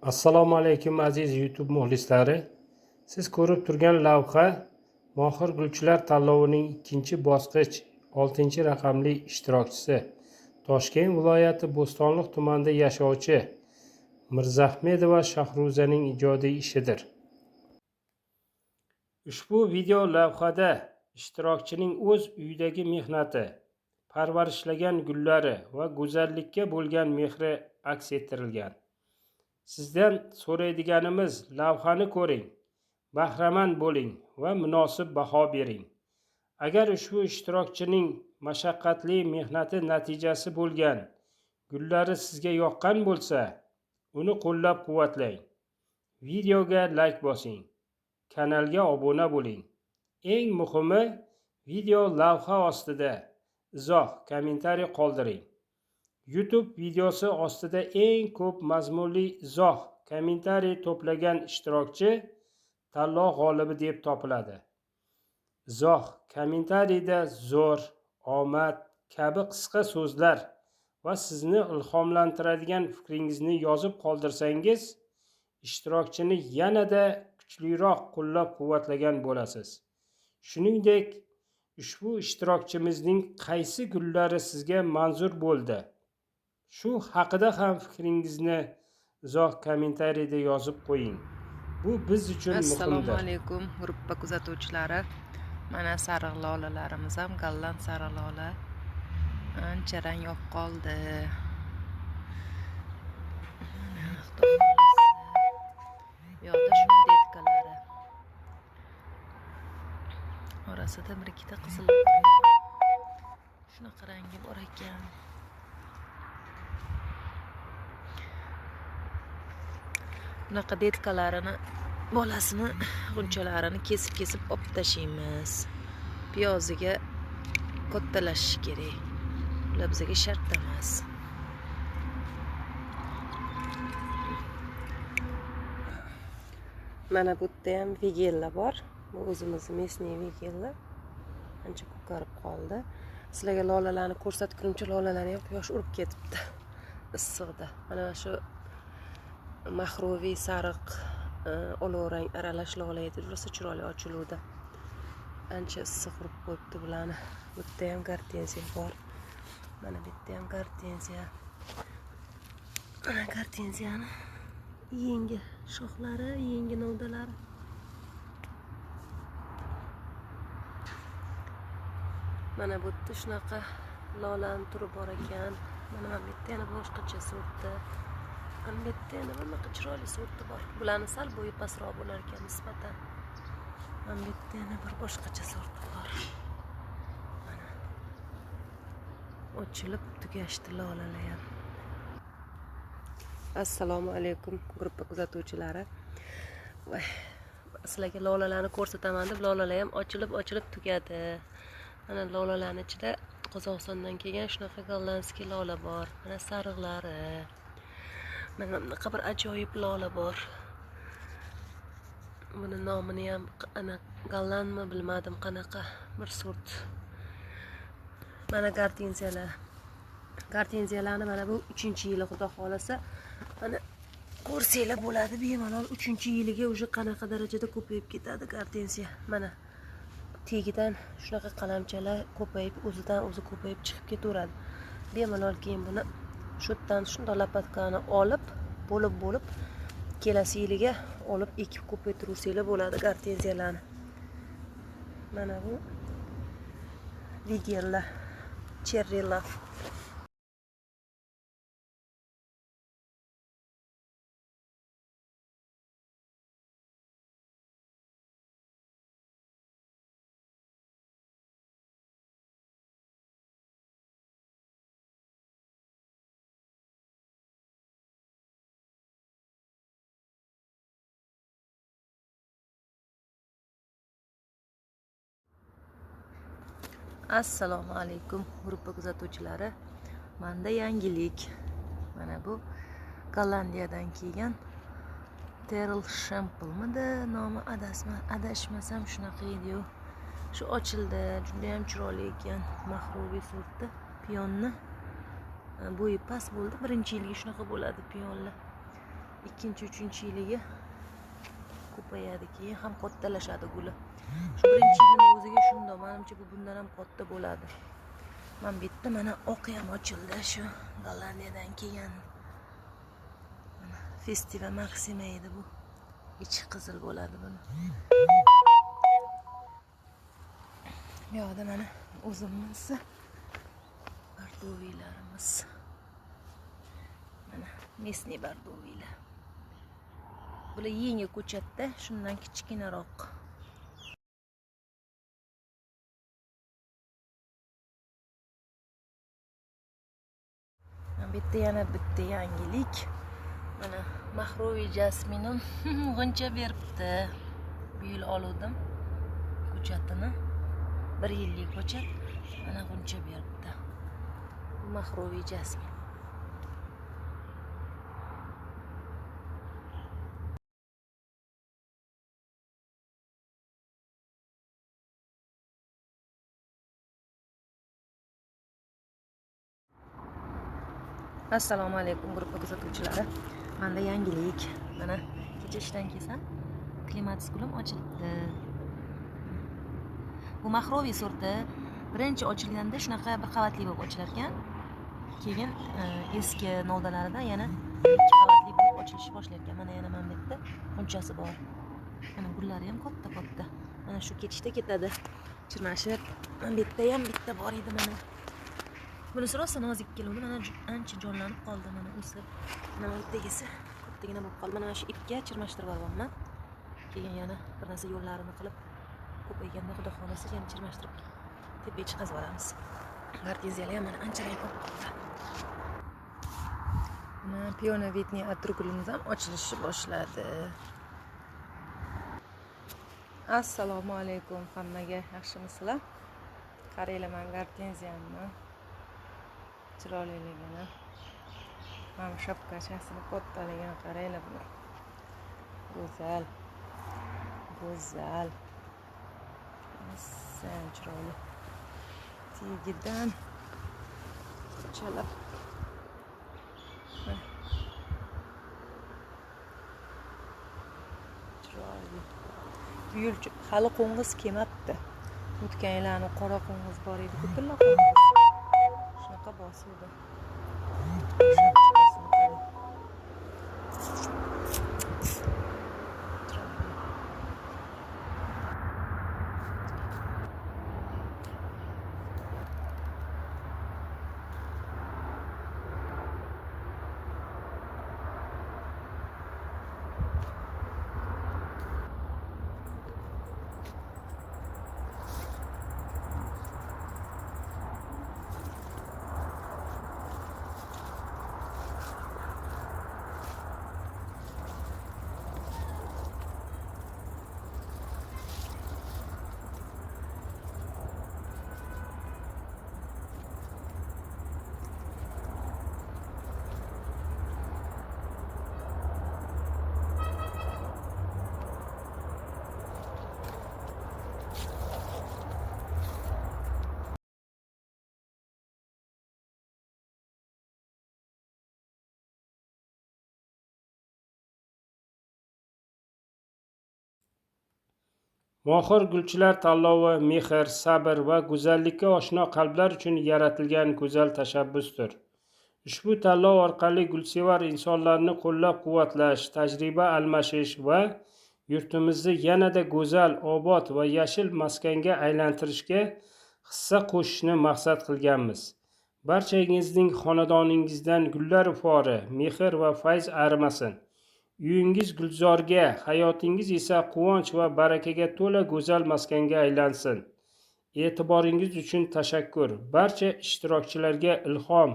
Assalomu alaykum aziz YouTube muxlislari. Siz ko'rib turgan lavha Mohir gulchilar tanlovining ikkinchi bosqich 6 raqamli ishtirokchisi Toshkent viloyati Bo'stonliq tumanida yashovchi Mirzahmedova Shahruzaning ijodiy ishidir. Ushbu video lavhada ishtirokchining o'z uyidagi mehnati, parvarishlagan gullari va go'zallikka bo'lgan mehri aks ettirilgan. Sizdan so'raydiganimiz, lavhani ko'ring, bahramand bo'ling va munosib baho bering. Agar ushbu ishtirokchining mashaqqatli mehnati natijasi bo'lgan gullari sizga yoqqan bo'lsa, uni qo'llab-quvvatlang. Videoga like bosing, kanalga obuna bo'ling. Eng muhimi, video lavha ostida izoh, kommentariy qoldiring. YouTube videosi ostida eng ko'p mazmunli izoh, kommentariy to'plagan ishtirokchi tanlov g'olibi deb topiladi. Izoh, kommentariyda zo'r, omad kabi qisqa so'zlar va sizni ilhomlantiradigan fikringizni yozib qoldirsangiz, ishtirokchini yanada kuchliroq qo'llab-quvvatlagan bo'lasiz. Shuningdek, ushbu ishtirokchimizning qaysi gullari sizga manzur bo'ldi? Shu haqida ham fikringizni izoh kommentariyda yozib qo'ying. Bu biz uchun muhimdir. Assalomu alaykum gruppa kuzatuvchilari. Mana sariq lolalarimiz ham golland sariq lola ancha rang olib qoldi. Yo'da shuni detkalari. Orasida bir ikkita qizil shunaqa rangi bor ekan. Bunaqa detkalarini bolasini g'unchalarini kesib olib tashlaymiz. Piyoziga kattalashish kerak. Ular bizga shart emas. Mana bu yerda ham vigella bor. Bu o'zimizning mesniy vigella. Ancha ko'karib qoldi. Sizlarga lolalarni ko'rsatguncha lolalarni ham quyosh urib ketibdi. Issiqda. Mana shu mahroviy sariq olov rang aralash lola edi. Rosa chiroyli ochiluvdi. Ancha issiq urib qo'yibdi bularni. Bu yerda ham gortenziya bor. Mana bu yerda ham gortenziya. Mana gortenziyani yengi shoxlari, yengi novdalari. Mana bu yerda shunaqa lolaning turi bor ekan. Mana bu yerda yana boshqacha sortda. Mana bu yerda yana bunaqa chiroyli sorti bor. Bularni sal bo'yi pastroq bo'lar ekan nisbatan. Mana bu yerda yana bir boshqacha sorti bor. Mana ochilib tugashdi lolalar ham. Assalomu alaykum gruppa kuzatuvchilari. Sizlarga lolalarni ko'rsataman deb lolalar ham ochilib tugadi. Mana lolalarning ichida Qozog'istondan kelgan shunaqa gollandskiy lola bor. Mana sariqlari. Mana bunaqa bir ajoyib lola bor. Buni nomini ham ana gollandmi bilmadim qanaqa bir sort. Mana gortenziyalar. Gortenziyalarni mana bu 3-yili xudo xolasa mana ko'rsanglar bo'ladi, bemalol 3-yiliga уже qanaqa darajada ko'payib ketadi gortenziya. Mana tegidan shunaqa qalamchalar ko'payib, o'zidan o'zi ko'payib chiqib ketaveradi. Bemalol keyin buni shu yerdan shunday lapatkani olib, bo'lib kelasi yiliga olib ekib ko'paytiruvsanglar bo'ladi gortenziyalarni. Mana bu vigella, cherry love. Assalomu alaykum gruppa kuzatuvchilari. Menda yangilik. Mana bu Gollandiyadan kelgan Terrell Shample'midi nomi, adashmasam shunaqa edi-yu. Shu ochildi, juda ham chiroyli ekan. Mahroviy sortda piyonni bo'yi past bo'ldi. 1-yilga shunaqa bo'ladi piyonlar. ikkinchi uchinchi yiliga ko'payadi, keyin ham kattalashadi guli. Shu birinchi yilning o'ziga shundoq, menimcha bu bundan ham katta bo'ladi. Men bu yerda mana oqi ham ochildi, shu Gollandiyadan kelgan. Mana Festiva Maxima edi bu. Ichi qizil bo'ladi buni. Bu yoqda mana o'zimiz bardoviylarimiz. Mana mesni bardoviylar. Bular yengil ko'chatda, shundan kichkinaroq. Bu yerda yana bitta yangilik. Mana Mahroviy jasminim g'uncha beribdi. Bu yil oldim ko'chatini. 1 yillik ko'chat. Mana g'uncha beribdi. Mahroviy jasmin. Assalomu alaykum gruppa kuzatuvchilari. Menda yangilik. Mana kecha ishdan kelsam klimatis gulim ochilibdi. Bu Mahroviy sorti birinchi ochilganda shunaqa bir qavatli bo'lib ochilar ekan. Keyin eski novdalarida yana 2 qavatli bo'lib ochilishni boshlar ekan. Mana yana mana bu yerda bunchasi bor. Mana gullari ham katta-katta. Mana shu ketishda ketadi. Chirmashib. Mana bu yerda ham bitta bor edi mana. Bunisi rosa nozik keluvdi. Mana ancha jonlanib qoldi, mana o'sib. Mana bu yerdagisi kattagina bo'lib qoldi. Mana shu ipga chirmashtirib yuborganman. Keyin yana bir narsa yo'llarini qilib ko'payganda xudo xolasa yana chirmashtirib tepaga chiqazib olamiz. Garteziyalar ham mana anchadan ko'p qoldi. Mana pionovidniy atrugulimiz ham ochilishni boshladi. Assalomu alaykum hammaga, yaxshimisizlar? Qaranglar, men gartenziyamni chiroyliligini, mana shapkachasini kattaligini qaranglar buni. Go'zal. Go'zal. Sen chiroyli. Tegidan chalab. Chiroyli. Bu yil hali qo'ng'iz kelmabdi. O'tgan yillarni qora qo'ng'iz bor edi, ko'pilla qo'ng'iz. Shunaqa bosuvdi. Mohir gulchilar tanlovi mehr, sabr va go'zallikka oshno qalblar uchun yaratilgan go'zal tashabbusdir. Ushbu tanlov orqali gulsevar insonlarni qo'llab-quvvatlash, tajriba almashish va yurtimizni yanada go'zal, obod va yashil maskanga aylantirishga hissa qo'shishni maqsad qilganmiz. Barchangizning xonadoningizdan gullar ufori, mehr va fayz arimasin. Uyingiz gulzorga, hayotingiz esa quvonch va barakaga to'la go'zal maskanga aylansin. E'tiboringiz uchun tashakkur. Barcha ishtirokchilarga ilhom,